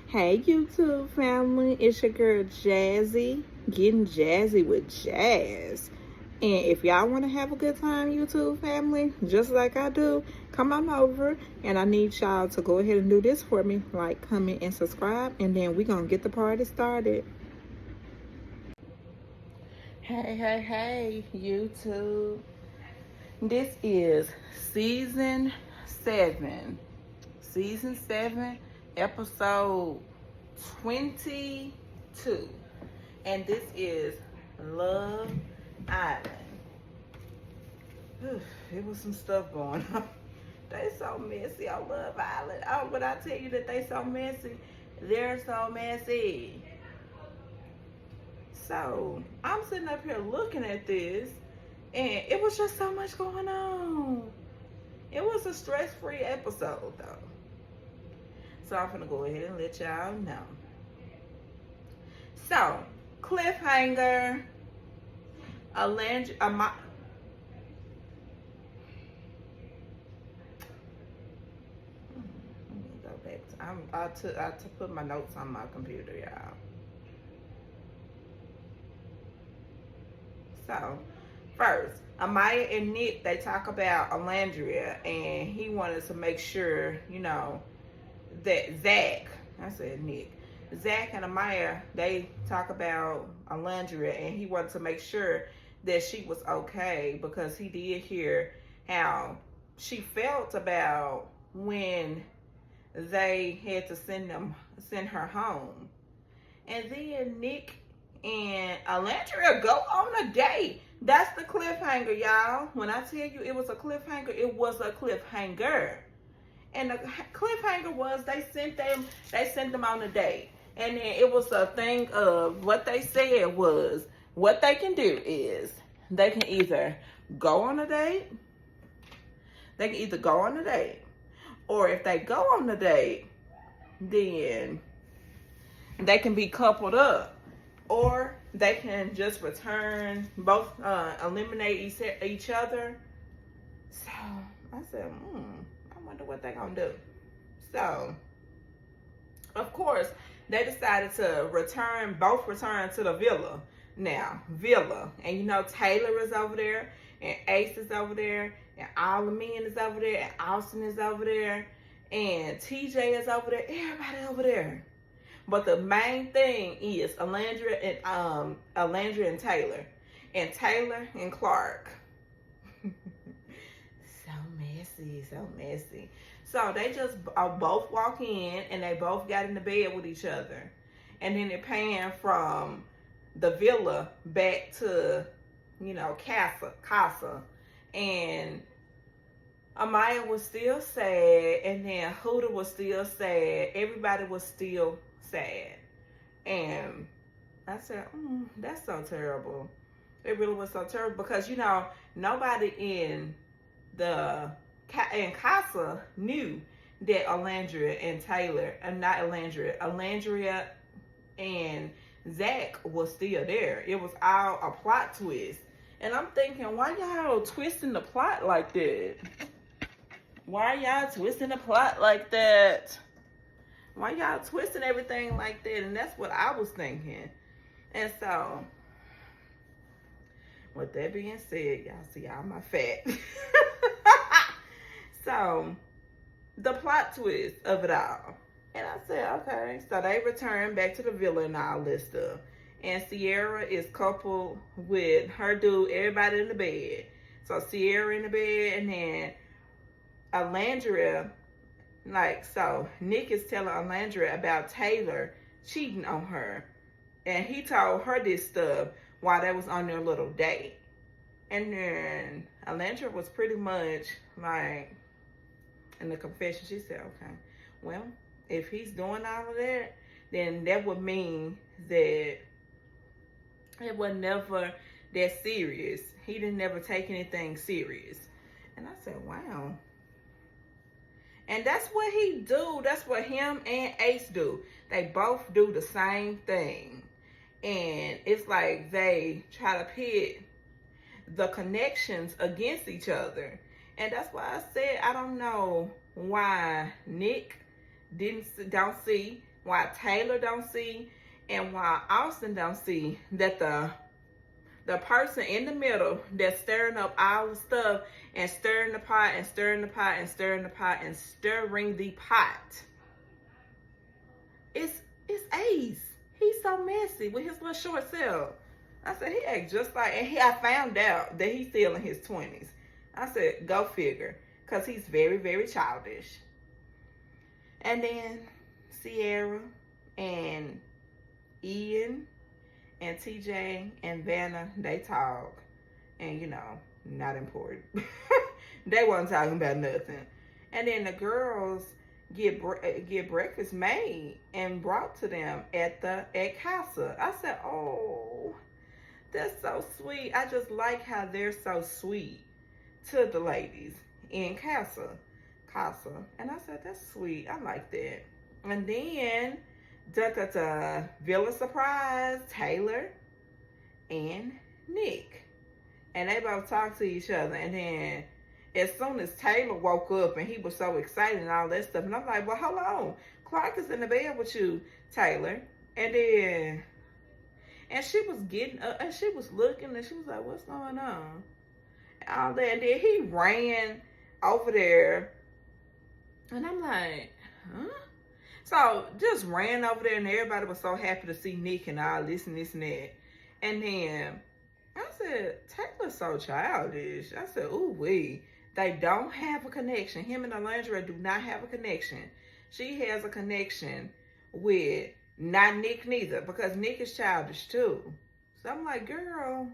Hey YouTube family, it's your girl Jazzy, getting jazzy with jazz. And if y'all want to have a good time, YouTube family, just like I do, come on over. And I need y'all to go ahead and do this for me, like, comment, and subscribe. And then we going to get the party started. Hey, YouTube. This is season 7. Season 7, episode 22. And this is Love Island. It was some stuff going on. They so messy on Love Island. Oh, but I tell you that they so messy. They're so messy. So, I'm sitting up here looking at this, and it was just so much going on. It was a stress-free episode, though. So I'm gonna go ahead and let y'all know. So, cliffhanger. I put my notes on my computer, y'all. So, first, Amaya and Nick, they talk about Alandria, and he wanted to make sure, that Zach and Amaya, they talk about Alandria, and he wanted to make sure that she was okay because he did hear how she felt about when they had to send her home. And then Nick and Alandria go on a date. That's the cliffhanger, y'all. When I tell you it was a cliffhanger, it was a cliffhanger. And the cliffhanger was they sent them on a date. And then it was a thing of what they said was what they can do is they can either go on a date. Or if they go on the date, then they can be coupled up. Or they can just return, both eliminate each other. So I said, I wonder what they're going to do. So, of course, they decided to both return to the villa. Now, villa. And Taylor is over there, and Ace is over there, and all the men is over there, and Austin is over there, and TJ is over there, everybody over there. But the main thing is Alandria and Taylor. And Taylor and Clark. So messy. So they just both walk in and they both got in the bed with each other. And then they're paying from the villa back to, Casa. And Amaya was still sad, and then Huda was still sad. Everybody was still sad. And I said, that's so terrible. It really was so terrible because, nobody in Casa knew that Alandria and Taylor, and not Alandria and Zach was still there. It was all a plot twist. And I'm thinking, why y'all twisting the plot like that? Why y'all twisting the plot like that? Why y'all twisting everything like that? And that's what I was thinking. And so, with that being said, y'all see all my fat. So, the plot twist of it all. And I said, okay. So they returned back to the villa and all this stuff. And Sierra is coupled with her dude, everybody in the bed. So Sierra in the bed, and then Alandria, so Nick is telling Alandria about Taylor cheating on her. And he told her this stuff while they was on their little date. And then Alandria was pretty much like, in the confession, she said, okay, well, if he's doing all of that, then that would mean that it was never that serious. He didn't never take anything serious. And I said, wow. And that's what he do. That's what him and Ace do. They both do the same thing. And it's like they try to pit the connections against each other. And that's why I said I don't know why Nick don't see why Taylor don't see, and why Austin don't see that the person in the middle that's stirring up all the stuff and stirring the pot and stirring the pot and stirring the pot and stirring the pot. It's Ace. He's so messy with his little short self. I said, he acts just like, and I found out that he's still in his 20s. I said, go figure, because he's very, very childish. And then Ciara and Ian and TJ and Vanna, they talk. And, you know, not important. They wasn't talking about nothing. And then the girls get breakfast made and brought to them at Casa. I said, oh, that's so sweet. I just like how they're so sweet to the ladies in Casa. And I said, that's sweet. I like that. And then, Villa surprise, Taylor and Nick. And they both talked to each other. And then, as soon as Taylor woke up and he was so excited and all that stuff, and I'm like, well, hold on. Clark is in the bed with you, Taylor. And then, and she was getting up and she was looking and she was like, what's going on? All that. And then he ran over there. And I'm like, huh? So just ran over there and everybody was so happy to see Nick and all this and this and that. And then I said, Taylor's so childish. I said, ooh wee. They don't have a connection. Him and Alondra do not have a connection. She has a connection with not Nick neither, because Nick is childish too. So I'm like, girl.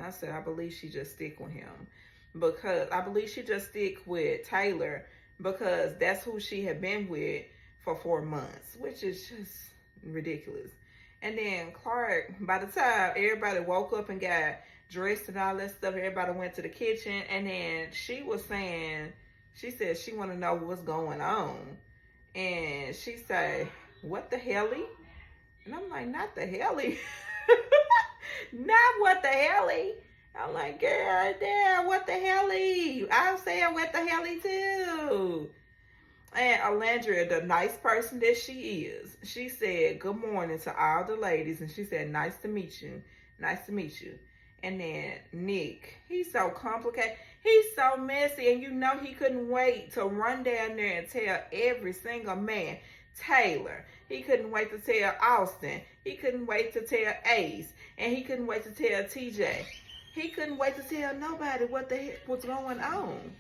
I said, I believe she just stick with him. Because I believe she just stick with Taylor because that's who she had been with for 4 months, which is just ridiculous. And then Clark, by the time everybody woke up and got dressed and all that stuff, everybody went to the kitchen, and then she was saying, she said she want to know what's going on. And she said, what the helly? And I'm like, not the helly. Not what the helly. I'm like, girl, damn, what the helly? I'm saying what the helly too. And Alondra, the nice person that she is, she said, good morning to all the ladies. And she said, nice to meet you. Nice to meet you. And then Nick, he's so complicated. He's so messy. And you know he couldn't wait to run down there and tell every single man. Taylor. He couldn't wait to tell Austin. He couldn't wait to tell Ace. And he couldn't wait to tell TJ. He couldn't wait to tell nobody what the heck was going on.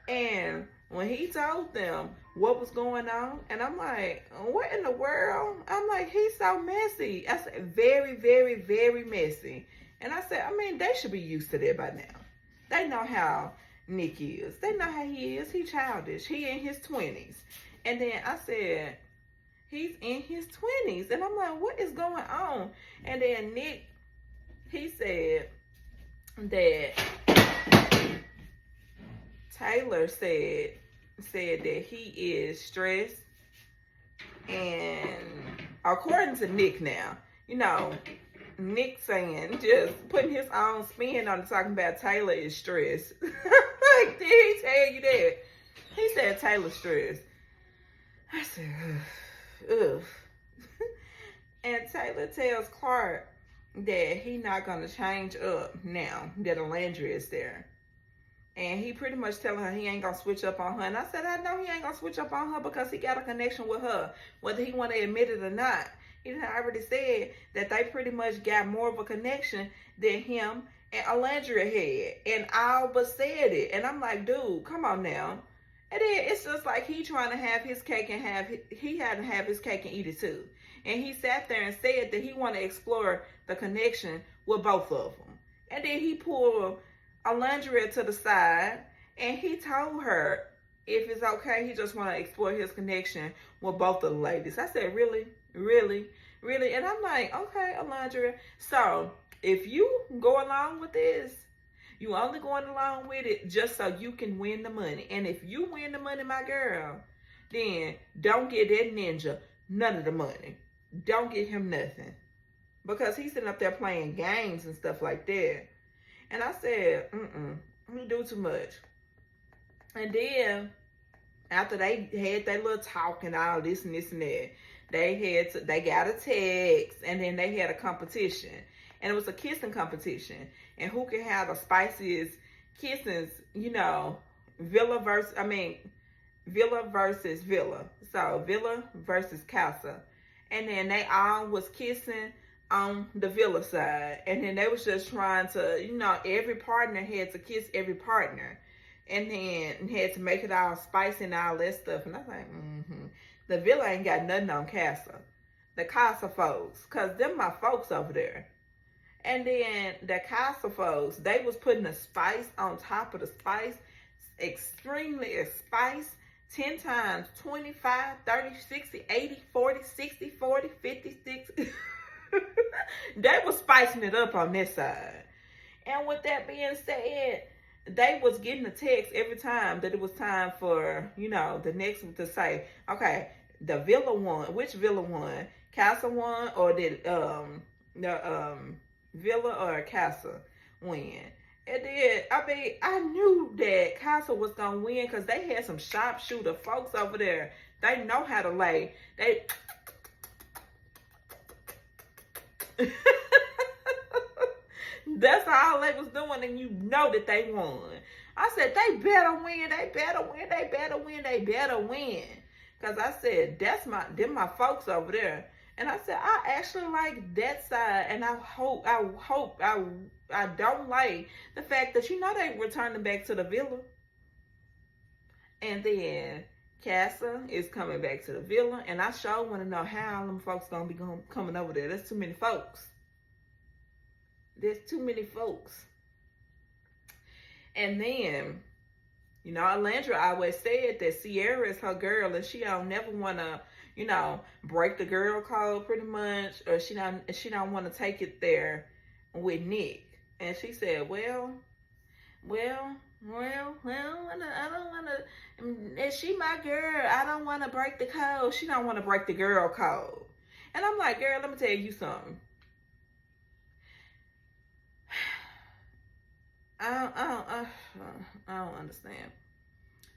And when he told them what was going on, and I'm like, what in the world? I'm like, he's so messy. I said, very, very, very messy. And I said, I mean, they should be used to that by now. They know how Nick is. They know how he is. He childish. He in his 20s. And then I said, he's in his 20s. And I'm like, what is going on? And then Nick, he said that Taylor said that he is stressed, and according to Nick now, you know, Nick saying, just putting his own spin on it, talking about Taylor is stressed. Like, did he tell you that? He said Taylor's stressed. I said, ugh. And Taylor tells Clark that he not going to change up now that Alondra is there. And he pretty much telling her he ain't going to switch up on her. And I said, I know he ain't going to switch up on her because he got a connection with her, whether he want to admit it or not. He already said that they pretty much got more of a connection than him and Alondra had. And all but said it. And I'm like, dude, come on now. And then it's just like he trying to have his cake and he had to have his cake and eat it too. And he sat there and said that he want to explore the connection with both of them. And then he pulled Alondra to the side and he told her if it's okay, he just want to explore his connection with both of the ladies. I said, really? Really? Really? And I'm like, okay, Alondra. So if you go along with this, you only going along with it just so you can win the money. And if you win the money, my girl, then don't get that ninja none of the money. Don't get him nothing. Because he's sitting up there playing games and stuff like that. And I said, you do too much. And then after they had their little talk and all this and this and that, they got a text, and then they had a competition, and it was a kissing competition, and who could have the spiciest kissings, Villa versus Villa. So Villa versus Casa. And then they all was kissing on the Villa side. And then they was just trying to, every partner had to kiss every partner. And then had to make it all spicy and all that stuff. And I was like, the Villa ain't got nothing on Casa. The Casa folks. Because them my folks over there. And then the Casa folks, they was putting the spice on top of the spice. Extremely spice. 10 times, 25, 30, 60, 80, 40, 60, 40, 50, 60. They was spicing it up on this side. And with that being said, they was getting a text every time that it was time for, the next one to say, okay, the Villa won. Which Villa won? Casa won, or did the Villa or Casa win? And then, I knew that Casa was going to win because they had some sharpshooter folks over there. They know how to lay. That's all they was doing, and you know that they won. I said, they better win, they better win, they better win, they better win. Because I said, them my folks over there. And I said, I actually like that side, and I don't like the fact that they returning back to the Villa. And then Casa is coming back to the Villa, and I sure want to know how all them folks gonna be coming over there. There's too many folks. There's too many folks. And then, Alandra always said that Sierra is her girl, and she don't never want to, break the girl code pretty much, or she don't want to take it there with Nick. And she said, well, I don't want to, is she my girl? I don't want to break the code. She don't want to break the girl code. And I'm like, girl, let me tell you something. I don't understand.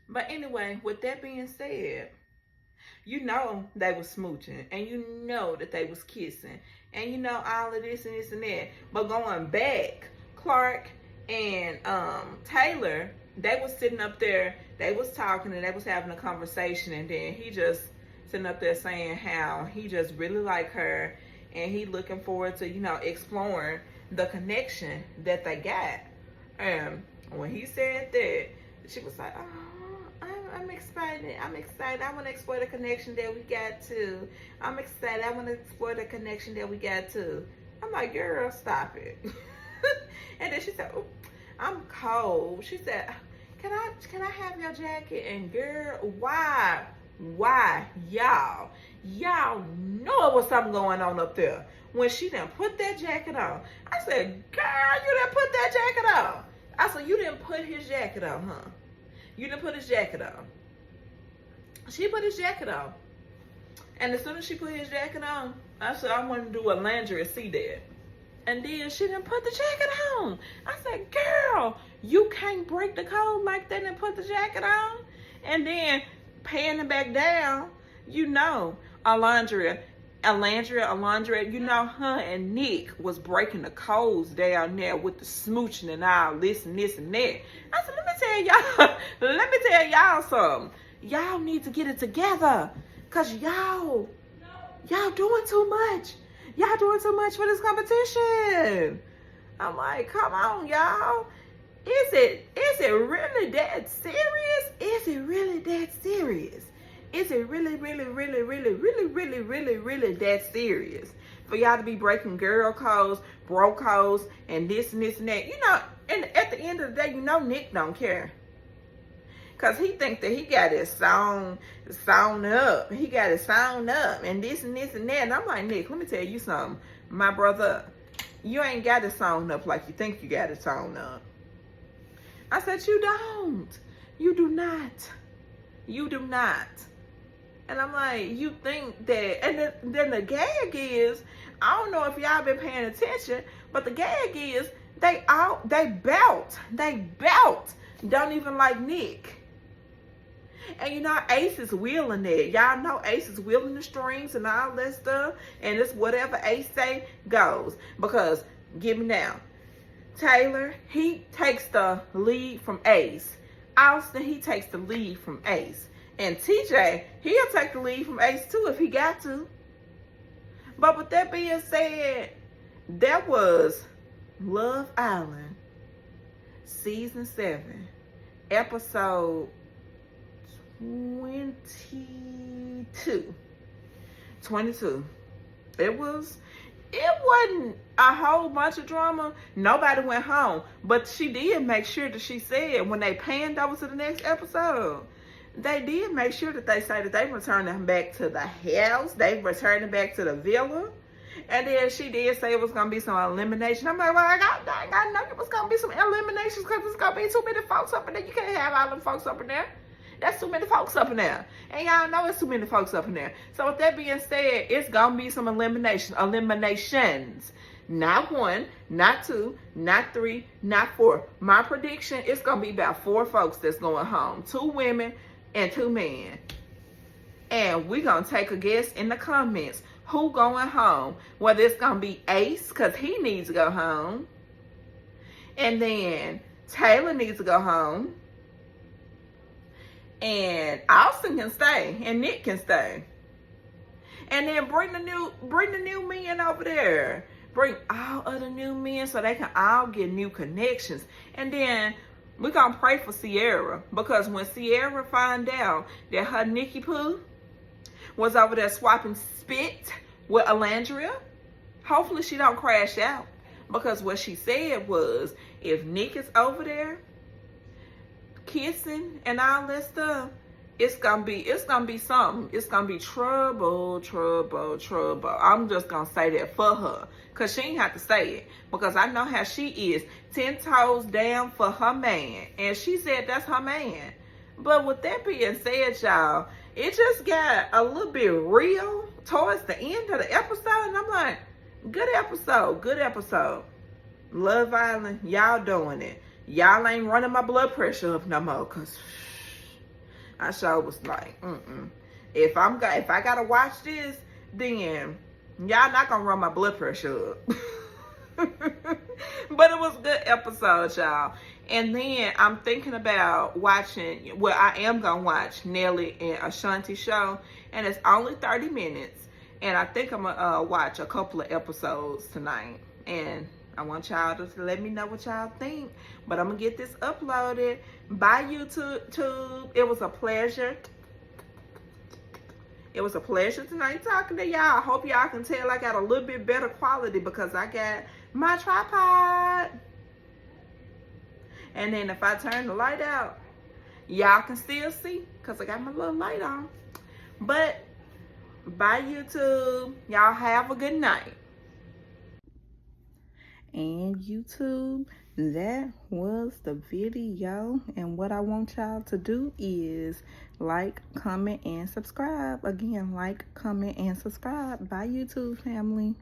But anyway, with that being said, they was smooching, and that they was kissing, and all of this and this and that. But going back, Clark and Taylor, they was sitting up there, they was talking, and they was having a conversation, and then he just sitting up there saying how he just really like her, and he looking forward to, exploring the connection that they got. And when he said that, she was like, oh, I'm excited. I want to explore the connection that we got too. I'm excited. I want to explore the connection that we got too. I'm like, girl, stop it. And then she said, oh, I'm cold. She said, can I have your jacket? And girl, why? Y'all know it was something going on up there. When she done put that jacket on, I said, girl, you didn't put that jacket on. I said, you didn't put his jacket on, huh? You didn't put his jacket on. She put his jacket on. And as soon as she put his jacket on, I said, I want to do a laundry and see that. And then she didn't put the jacket on. I said, girl, you can't break the code like that and put the jacket on. And then panning back down, Alondra, her and Nick was breaking the codes down there with the smooching and all this and this and that. I said, let me tell y'all something. Y'all need to get it together. Cause y'all doing too much. Y'all doing too much for this competition. I'm like, come on, y'all. Is it really that serious? Is it really that serious? Is it really, really, really, really, really, really, really, really that serious for y'all to be breaking girl codes, bro codes, and this and this and that? And at the end of the day, Nick don't care. Because he think that he got it sewn up. He got it sewn up and this and this and that. And I'm like, Nick, let me tell you something. My brother, you ain't got it sewn up like you think you got it sewn up. I said, you don't. You do not. You do not. And I'm like, you think that, and then the gag is, I don't know if y'all been paying attention, but the gag is, they belt. Don't even like Nick. And you know, Ace is wheeling it. Y'all know Ace is wheeling the strings and all that stuff. And it's whatever Ace say goes. Because, give me now. Taylor, he takes the lead from Ace. Austin, he takes the lead from Ace. And TJ, he'll take the lead from Ace too if he got to. But with that being said, that was Love Island, Season 7, Episode 22. It wasn't a whole bunch of drama. Nobody went home. But she did make sure that she said when they panned over to the next episode, they did make sure that they say that they returned them back to the house. They returned them back to the villa. And then she did say it was going to be some elimination. I'm like, well, I know it was going to be some eliminations because it's going to be too many folks up in there. You can't have all them folks up in there. That's too many folks up in there. And y'all know it's too many folks up in there. So with that being said, it's going to be some eliminations. Not 1, not 2, not 3, not 4. My prediction, it's going to be about 4 folks that's going home. 2 women and 2 men. And we're going to take a guess in the comments. Who going home? Whether it's going to be Ace, because he needs to go home. And then Taylor needs to go home. And Austin can stay. And Nick can stay. And then bring the new men over there. Bring all of the new men so they can all get new connections. And then we're going to pray for Sierra. Because when Sierra find out that her Nikki Pooh was over there swapping spit with Alandria, hopefully she don't crash out. Because what she said was, if Nick is over there kissing and all that stuff, it's gonna be something. It's gonna be trouble. I'm just gonna say that for her. Cause she ain't have to say it. Because I know how she is. 10 toes down for her man. And she said that's her man. But with that being said, y'all, it just got a little bit real towards the end of the episode. And I'm like, good episode. Love Island, y'all doing it. Y'all ain't running my blood pressure up no more. Because I sure was like, If I gotta watch this, then y'all not gonna run my blood pressure up. But it was a good episode, y'all. And then I'm thinking about watching, well, I am going to watch Nelly and Ashanti show. And it's only 30 minutes. And I think I'm going to watch a couple of episodes tonight. And I want y'all to let me know what y'all think. But I'm going to get this uploaded by YouTube. It was a pleasure. It was a pleasure tonight talking to y'all. I hope y'all can tell I got a little bit better quality because I got my tripod. And then if I turn the light out, y'all can still see because I got my little light on. But bye, YouTube. Y'all have a good night. And YouTube, that was the video. And what I want y'all to do is like, comment, and subscribe. Again, like, comment, and subscribe. Bye, YouTube family.